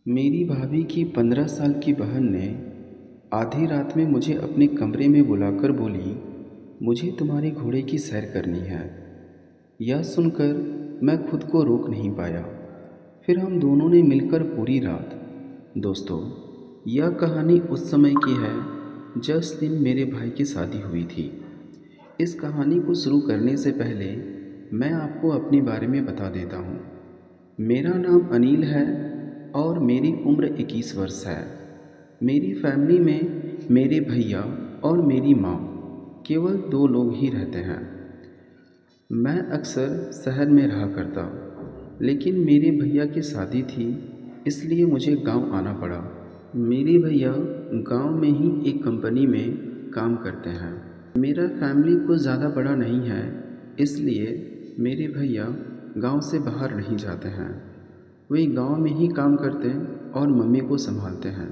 मेरी भाभी की 15 साल की बहन ने आधी रात में मुझे अपने कमरे में बुलाकर बोली, मुझे तुम्हारे घोड़े की सैर करनी है। यह सुनकर मैं खुद को रोक नहीं पाया। फिर हम दोनों ने मिलकर पूरी रात। दोस्तों, यह कहानी उस समय की है जिस दिन मेरे भाई की शादी हुई थी। इस कहानी को शुरू करने से पहले मैं आपको अपने बारे में बता देता हूँ। मेरा नाम अनिल है और मेरी उम्र 21 वर्ष है। मेरी फैमिली में मेरे भैया और मेरी माँ केवल 2 लोग ही रहते हैं। मैं अक्सर शहर में रहा करता, लेकिन मेरे भैया की शादी थी, इसलिए मुझे गांव आना पड़ा। मेरे भैया गांव में ही एक कंपनी में काम करते हैं। मेरा फैमिली कुछ ज़्यादा बड़ा नहीं है, इसलिए मेरे भैया गांव से बाहर नहीं जाते हैं। वे गांव में ही काम करते और मम्मी को संभालते हैं,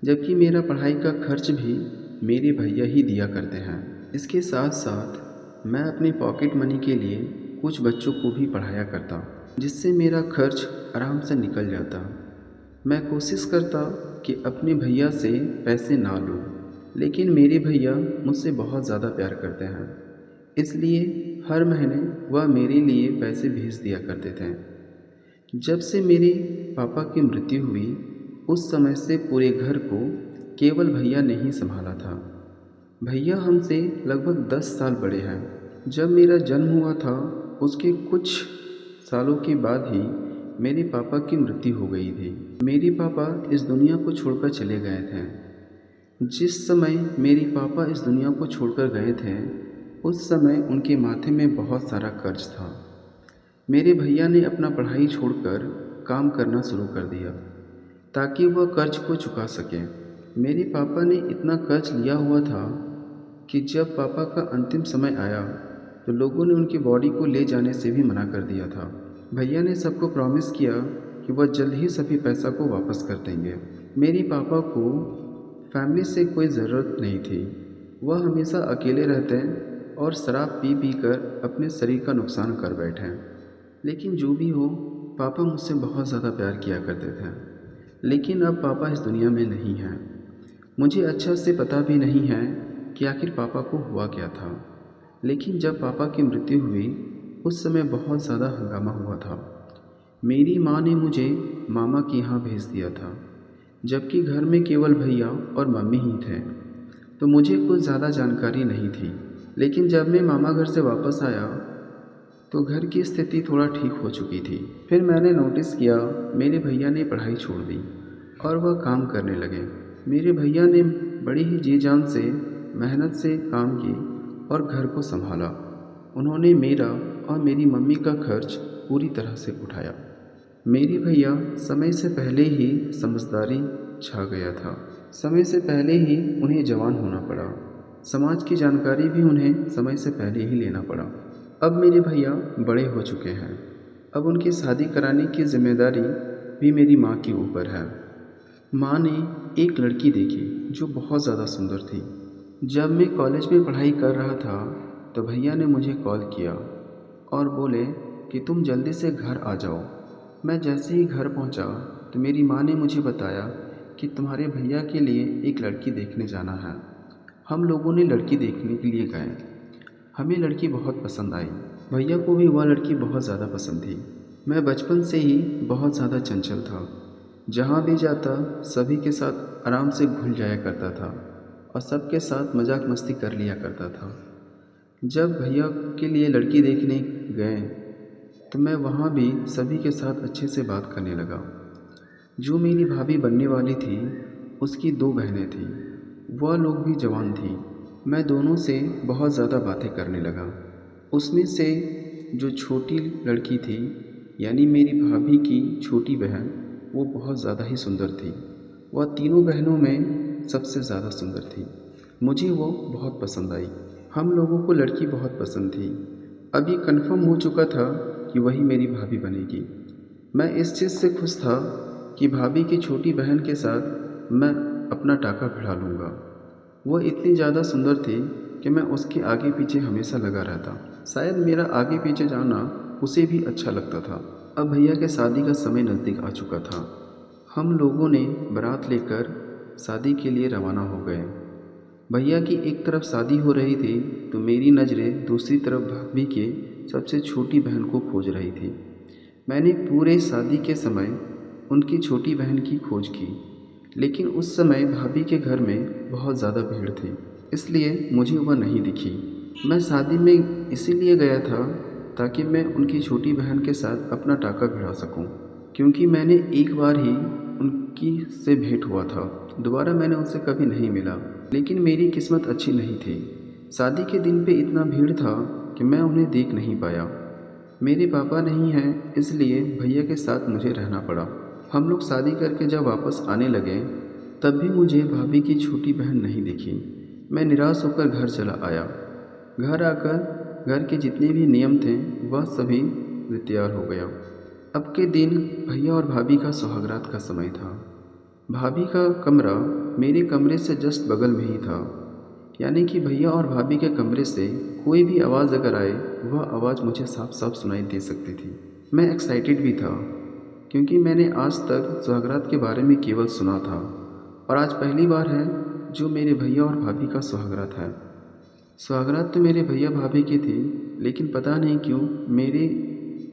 जबकि मेरा पढ़ाई का खर्च भी मेरे भैया ही दिया करते हैं। इसके साथ साथ मैं अपनी पॉकेट मनी के लिए कुछ बच्चों को भी पढ़ाया करता, जिससे मेरा खर्च आराम से निकल जाता। मैं कोशिश करता कि अपने भैया से पैसे ना लूँ, लेकिन मेरे भैया मुझसे बहुत ज़्यादा प्यार करते हैं, इसलिए हर महीने वह मेरे लिए पैसे भेज दिया करते थे। जब से मेरे पापा की मृत्यु हुई, उस समय से पूरे घर को केवल भैया ने ही संभाला था। भैया हमसे लगभग 10 साल बड़े हैं। जब मेरा जन्म हुआ था, उसके कुछ सालों के बाद ही मेरे पापा की मृत्यु हो गई थी। मेरे पापा इस दुनिया को छोड़कर चले गए थे। जिस समय मेरे पापा इस दुनिया को छोड़कर गए थे, उस समय उनके माथे में बहुत सारा कर्ज था। मेरे भैया ने अपना पढ़ाई छोड़कर काम करना शुरू कर दिया ताकि वह कर्ज को चुका सके। मेरे पापा ने इतना कर्ज लिया हुआ था कि जब पापा का अंतिम समय आया तो लोगों ने उनकी बॉडी को ले जाने से भी मना कर दिया था। भैया ने सबको प्रॉमिस किया कि वह जल्द ही सभी पैसा को वापस कर देंगे। मेरे पापा को फैमिली से कोई ज़रूरत नहीं थी। वह हमेशा अकेले रहते और शराब पी पी कर अपने शरीर का नुकसान कर बैठे। लेकिन जो भी हो, पापा मुझसे बहुत ज़्यादा प्यार किया करते थे। लेकिन अब पापा इस दुनिया में नहीं हैं। मुझे अच्छा से पता भी नहीं है कि आखिर पापा को हुआ क्या था। लेकिन जब पापा की मृत्यु हुई, उस समय बहुत ज़्यादा हंगामा हुआ था। मेरी माँ ने मुझे मामा के यहाँ भेज दिया था, जबकि घर में केवल भैया और मम्मी ही थे, तो मुझे कुछ ज़्यादा जानकारी नहीं थी। लेकिन जब मैं मामा घर से वापस आया तो घर की स्थिति थोड़ा ठीक हो चुकी थी। फिर मैंने नोटिस किया मेरे भैया ने पढ़ाई छोड़ दी और वह काम करने लगे। मेरे भैया ने बड़ी ही जी जान से मेहनत से काम की और घर को संभाला। उन्होंने मेरा और मेरी मम्मी का खर्च पूरी तरह से उठाया। मेरे भैया समय से पहले ही समझदारी छा गया था। समय से पहले ही उन्हें जवान होना पड़ा। समाज की जानकारी भी उन्हें समय से पहले ही लेना पड़ा। अब मेरे भैया बड़े हो चुके हैं। अब उनकी शादी कराने की जिम्मेदारी भी मेरी माँ के ऊपर है। माँ ने एक लड़की देखी जो बहुत ज़्यादा सुंदर थी। जब मैं कॉलेज में पढ़ाई कर रहा था तो भैया ने मुझे कॉल किया और बोले कि तुम जल्दी से घर आ जाओ। मैं जैसे ही घर पहुंचा तो मेरी माँ ने मुझे बताया कि तुम्हारे भैया के लिए एक लड़की देखने जाना है। हम लोगों ने लड़की देखने के लिए गए। हमें लड़की बहुत पसंद आई। भैया को भी वह लड़की बहुत ज़्यादा पसंद थी। मैं बचपन से ही बहुत ज़्यादा चंचल था। जहाँ भी जाता सभी के साथ आराम से घुल जाया करता था और सबके साथ मजाक मस्ती कर लिया करता था। जब भैया के लिए लड़की देखने गए तो मैं वहाँ भी सभी के साथ अच्छे से बात करने लगा। जो मेरी भाभी बनने वाली थी, उसकी 2 बहनें थीं। वह लोग भी जवान थीं। मैं दोनों से बहुत ज़्यादा बातें करने लगा। उसमें से जो छोटी लड़की थी, यानी मेरी भाभी की छोटी बहन, वो बहुत ज़्यादा ही सुंदर थी। वह तीनों बहनों में सबसे ज़्यादा सुंदर थी। मुझे वो बहुत पसंद आई। हम लोगों को लड़की बहुत पसंद थी। अब ये कन्फर्म हो चुका था कि वही मेरी भाभी बनेगी। मैं इस चीज़ से खुश था कि भाभी की छोटी बहन के साथ मैं अपना टाका भिड़ा लूँगा। वह इतनी ज़्यादा सुंदर थी कि मैं उसके आगे पीछे हमेशा लगा रहता। शायद मेरा आगे पीछे जाना उसे भी अच्छा लगता था। अब भैया के शादी का समय नज़दीक आ चुका था। हम लोगों ने बारात लेकर शादी के लिए रवाना हो गए। भैया की एक तरफ शादी हो रही थी तो मेरी नज़रें दूसरी तरफ भाभी के सबसे छोटी बहन को खोज रही थी। मैंने पूरे शादी के समय उनकी छोटी बहन की खोज की, लेकिन उस समय भाभी के घर में बहुत ज़्यादा भीड़ थी, इसलिए मुझे वह नहीं दिखी। मैं शादी में इसीलिए गया था ताकि मैं उनकी छोटी बहन के साथ अपना टाका भिड़ा सकूं, क्योंकि मैंने एक बार ही उनकी से भेंट हुआ था। दोबारा मैंने उनसे कभी नहीं मिला। लेकिन मेरी किस्मत अच्छी नहीं थी। शादी के दिन पे इतना भीड़ था कि मैं उन्हें देख नहीं पाया। मेरे पापा नहीं हैं, इसलिए भैया के साथ मुझे रहना पड़ा। हम लोग शादी करके जब वापस आने लगे तब भी मुझे भाभी की छोटी बहन नहीं दिखी। मैं निराश होकर घर चला आया। घर आकर घर के जितने भी नियम थे वह सभी तैयार हो गया। अब के दिन भैया और भाभी का सुहागरात का समय था। भाभी का कमरा मेरे कमरे से जस्ट बगल में ही था, यानी कि भैया और भाभी के कमरे से कोई भी आवाज़ अगर आए वह आवाज़ मुझे साफ साफ सुनाई दे सकती थी। मैं एक्साइटेड भी था क्योंकि मैंने आज तक सुहागरात के बारे में केवल सुना था और आज पहली बार है जो मेरे भैया और भाभी का सुहागरात है। सुहागरात तो मेरे भैया भाभी की थी, लेकिन पता नहीं क्यों मेरे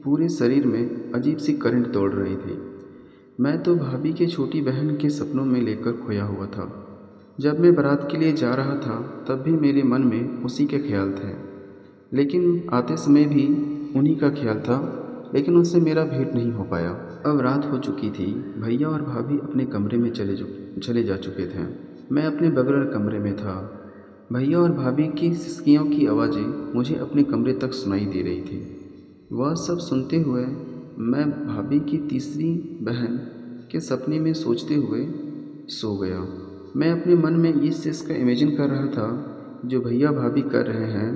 पूरे शरीर में अजीब सी करंट दौड़ रही थी। मैं तो भाभी के छोटी बहन के सपनों में लेकर खोया हुआ था। जब मैं बारात के लिए जा रहा था तब भी मेरे मन में उसी के ख्याल थे, लेकिन आते समय भी उन्हीं का ख्याल था, लेकिन उनसे मेरा भेंट नहीं हो पाया। अब रात हो चुकी थी। भैया और भाभी अपने कमरे में चले जा चुके थे। मैं अपने बगल कमरे में था। भैया और भाभी की सिसकियों की आवाज़ें मुझे अपने कमरे तक सुनाई दे रही थी। वह सब सुनते हुए मैं भाभी की तीसरी बहन के सपने में सोचते हुए सो गया। मैं अपने मन में इस चीज़ का इमेजिन कर रहा था जो भैया भाभी कर रहे हैं।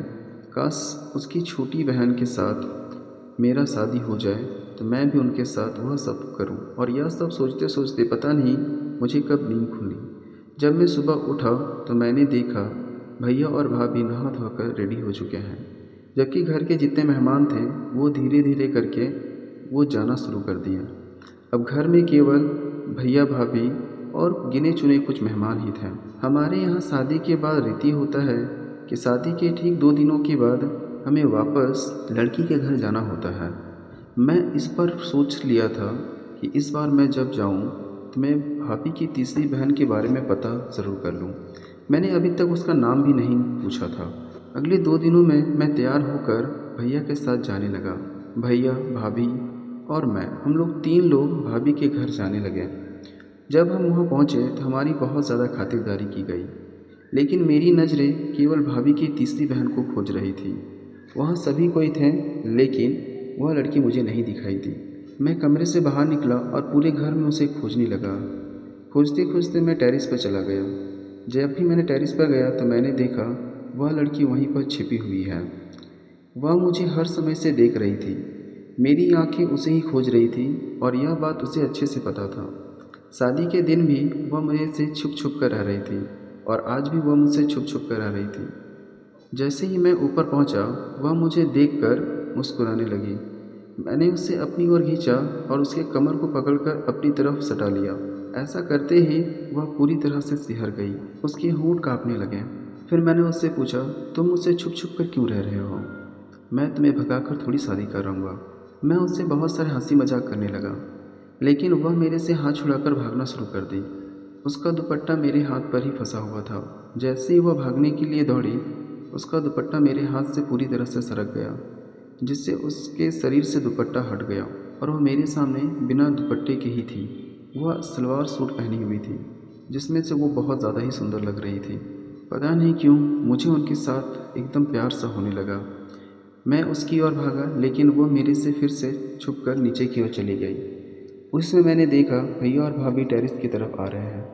काश उसकी छोटी बहन के साथ मेरा शादी हो जाए तो मैं भी उनके साथ वह सब करूं। और यह सब सोचते सोचते पता नहीं मुझे कब नींद खुली। जब मैं सुबह उठा तो मैंने देखा भैया और भाभी नहा धोकर रेडी हो चुके हैं, जबकि घर के जितने मेहमान थे वो धीरे धीरे करके वो जाना शुरू कर दिया। अब घर में केवल भैया भाभी और गिने चुने कुछ मेहमान ही थे। हमारे यहाँ शादी के बाद रीति होता है कि शादी के ठीक 2 दिनों के बाद हमें वापस लड़की के घर जाना होता है। मैं इस पर सोच लिया था कि इस बार मैं जब जाऊँ तो मैं भाभी की तीसरी बहन के बारे में पता ज़रूर कर लूँ। मैंने अभी तक उसका नाम भी नहीं पूछा था। अगले 2 दिनों में मैं तैयार होकर भैया के साथ जाने लगा। भैया भाभी और मैं, हम लोग 3 लोग भाभी के घर जाने लगे। जब हम वहाँ पहुँचे तो हमारी बहुत ज़्यादा खातिरदारी की गई, लेकिन मेरी नज़रें केवल भाभी की तीसरी बहन को खोज रही थी। वहाँ सभी कोई थे, लेकिन वह लड़की मुझे नहीं दिखाई दी। मैं कमरे से बाहर निकला और पूरे घर में उसे खोजने लगा। खोजते खोजते मैं टेरेस पर चला गया। जब भी मैंने टेरेस पर गया तो मैंने देखा वह लड़की वहीं पर छिपी हुई है। वह मुझे हर समय से देख रही थी। मेरी आंखें उसे ही खोज रही थी और यह बात उसे अच्छे से पता था। शादी के दिन भी वह मुझे से छुप छुप कर रह रही थी और आज भी वह मुझसे छुप छुप कर रह रही थी। जैसे ही मैं ऊपर पहुंचा, वह मुझे देखकर मुस्कुराने लगी। मैंने उसे अपनी ओर खींचा और उसके कमर को पकड़कर अपनी तरफ सटा लिया। ऐसा करते ही वह पूरी तरह से सिहर गई। उसके होंठ कांपने लगे। फिर मैंने उससे पूछा, तुम मुझसे छुप छुप कर क्यों रह रहे हो? मैं तुम्हें भगाकर थोड़ी शादी करूँगा। मैं उससे बहुत सारे हंसी मजाक करने लगा, लेकिन वह मेरे से हाथ छुड़ाकर भागना शुरू कर दी। उसका दुपट्टा मेरे हाथ पर ही फंसा हुआ था। जैसे ही वह भागने के लिए दौड़ी, उसका दुपट्टा मेरे हाथ से पूरी तरह से सरक गया, जिससे उसके शरीर से दुपट्टा हट गया और वह मेरे सामने बिना दुपट्टे के ही थी। वह सलवार सूट पहनी हुई थी, जिसमें से वो बहुत ज़्यादा ही सुंदर लग रही थी। पता नहीं क्यों मुझे उनके साथ एकदम प्यार सा होने लगा। मैं उसकी ओर भागा, लेकिन वो मेरे से फिर से छुपकर नीचे की ओर चली गई। उस समय मैंने देखा भैया और भाभी टेरेस की तरफ आ रहे हैं।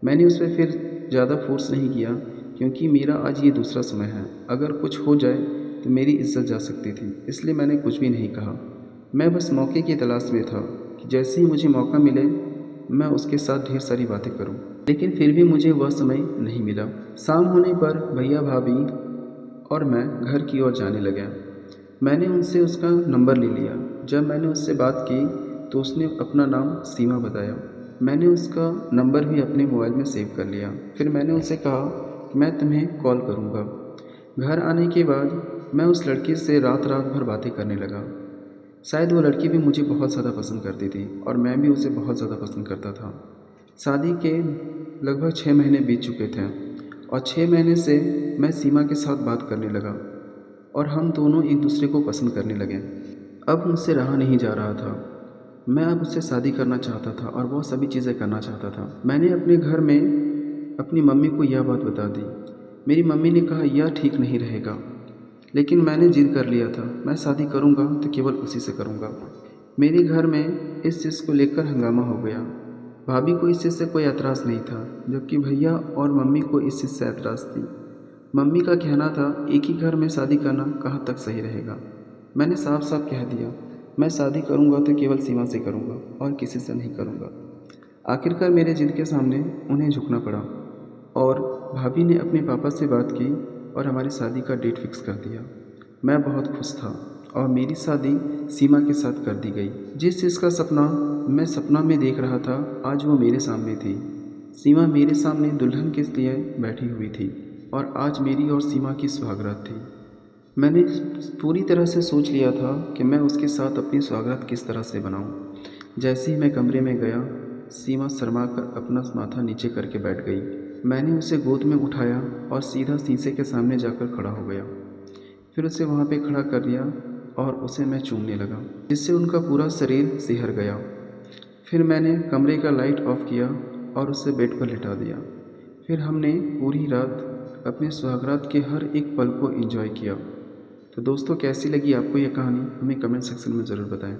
मैंने उस पर फिर ज़्यादा फोर्स नहीं किया, क्योंकि मेरा आज ये दूसरा समय है। अगर कुछ हो जाए तो मेरी इज्जत जा सकती थी, इसलिए मैंने कुछ भी नहीं कहा। मैं बस मौके की तलाश में था कि जैसे ही मुझे मौका मिले मैं उसके साथ ढेर सारी बातें करूं। लेकिन फिर भी मुझे वह समय नहीं मिला। शाम होने पर भैया भाभी और मैं घर की ओर जाने लगे। मैंने उनसे उसका नंबर ले लिया। जब मैंने उससे बात की तो उसने अपना नाम सीमा बताया। मैंने उसका नंबर भी अपने मोबाइल में सेव कर लिया। फिर मैंने उसे कहा कि मैं तुम्हें कॉल करूँगा। घर आने के बाद मैं उस लड़की से रात रात भर बातें करने लगा। शायद वो लड़की भी मुझे बहुत ज़्यादा पसंद करती थी और मैं भी उसे बहुत ज़्यादा पसंद करता था। शादी के लगभग 6 महीने बीत चुके थे और 6 महीने से मैं सीमा के साथ बात करने लगा और हम दोनों एक दूसरे को पसंद करने लगे। अब मुझसे रहा नहीं जा रहा था। मैं अब उससे शादी करना चाहता था और बहुत सभी चीज़ें करना चाहता था। मैंने अपने घर में अपनी मम्मी को यह बात बता दी। मेरी मम्मी ने कहा यह ठीक नहीं रहेगा, लेकिन मैंने जिद कर लिया था। मैं शादी करूँगा तो केवल उसी से करूँगा। मेरे घर में इस चीज़ को लेकर हंगामा हो गया। भाभी को इस चीज़ से कोई एतराज़ नहीं था, जबकि भैया और मम्मी को इस चीज़ से एतराज़ थी। मम्मी का कहना था एक ही घर में शादी करना कहाँ तक सही रहेगा। मैंने साफ साफ कह दिया मैं शादी करूँगा तो केवल सीमा से करूँगा और किसी से नहीं करूँगा। आखिरकार मेरे जिद के सामने उन्हें झुकना पड़ा और भाभी ने अपने पापा से बात की और हमारी शादी का डेट फिक्स कर दिया। मैं बहुत खुश था और मेरी शादी सीमा के साथ कर दी गई। जिस चीज़ का सपना मैं सपना में देख रहा था आज वो मेरे सामने थी। सीमा मेरे सामने दुल्हन के लिए बैठी हुई थी और आज मेरी और सीमा की सुहागरात थी। मैंने पूरी तरह से सोच लिया था कि मैं उसके साथ अपनी सुहागरात किस तरह से बनाऊं। जैसे ही मैं कमरे में गया, सीमा शर्मा कर अपना माथा नीचे करके बैठ गई। मैंने उसे गोद में उठाया और सीधा शीशे के सामने जाकर खड़ा हो गया। फिर उसे वहाँ पे खड़ा कर दिया और उसे मैं चूमने लगा, जिससे उनका पूरा शरीर सिहर गया। फिर मैंने कमरे का लाइट ऑफ किया और उसे बेड पर लिटा दिया। फिर हमने पूरी रात अपने सुहागरात के हर एक पल को एंजॉय किया। तो दोस्तों, कैसी लगी आपको यह कहानी हमें कमेंट सेक्शन में ज़रूर बताएं।